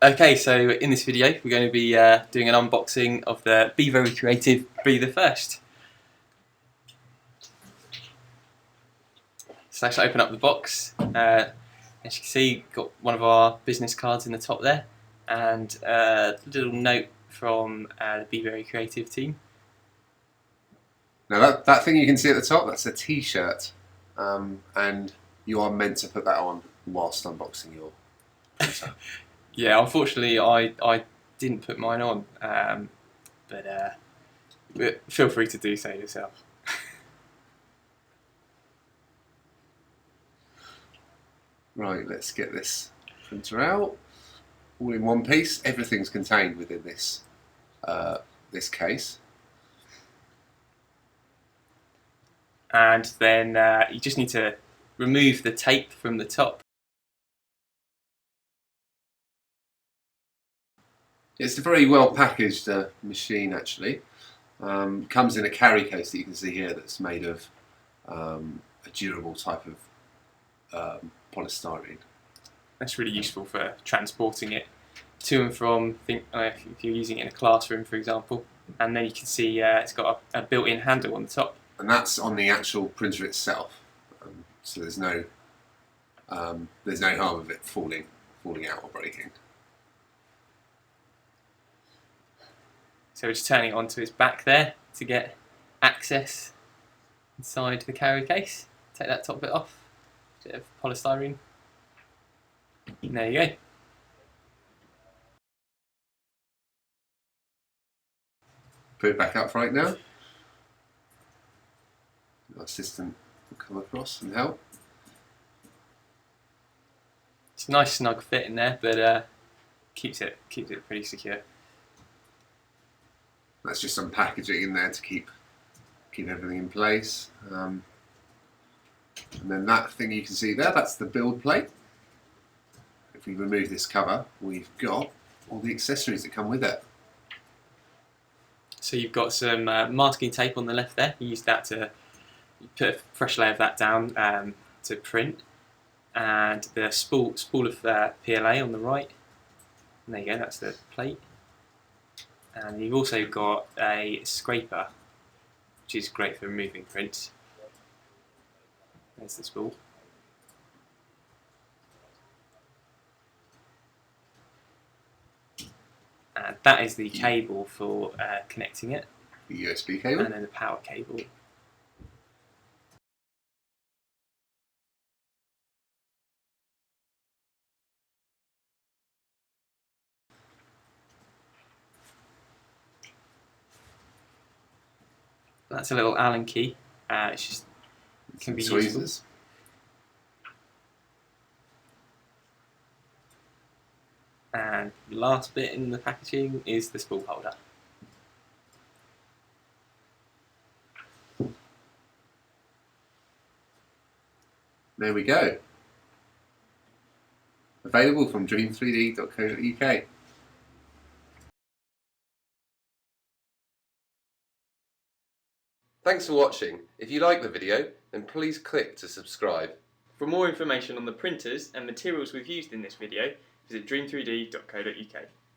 Okay, so in this video we're going to be doing an unboxing of the BeeVeryCreative BEETHEFIRST. So let's open up the box. As you can see, got one of our business cards in the top there, and a little note from the BeeVeryCreative team. Now that thing you can see at the top, that's a t-shirt, and you are meant to put that on whilst unboxing your printer. Yeah, unfortunately I didn't put mine on, but feel free to do so yourself. Right, let's get this printer out. All in one piece. Everything's contained within this this case. And then you just need to remove the tape from the top. It's a very well packaged machine actually. Comes in a carry case that you can see here that's made of a durable type of polystyrene. That's really useful for transporting it to and from, if you're using it in a classroom for example. And then you can see it's got a built-in handle on the top. And that's on the actual printer itself, so there's no harm of it falling out or breaking. So we're just turning it onto its back there to get access inside the carry case. Take that top bit off, bit of polystyrene. And there you go. Put it back up right now. Our assistant will come across and help. It's a nice snug fit in there, but keeps it pretty secure. That's just some packaging in there to keep everything in place. And then that thing you can see there, that's the build plate. If we remove this cover, we've got all the accessories that come with it. So you've got some masking tape on the left there. You use that to put a fresh layer of that down to print, and the spool of PLA on the right. And there you go, that's the plate. And you've also got a scraper, which is great for removing prints. There's the spool. And that is the cable for connecting it. The USB cable. And then the power cable. That's a little Allen key. It's just can be useful. And the last bit in the packaging is the spool holder. There we go. Available from dream3d.co.uk. Thanks for watching. If you like the video, then please click to subscribe. For more information on the printers and materials we've used in this video, visit dream3d.co.uk.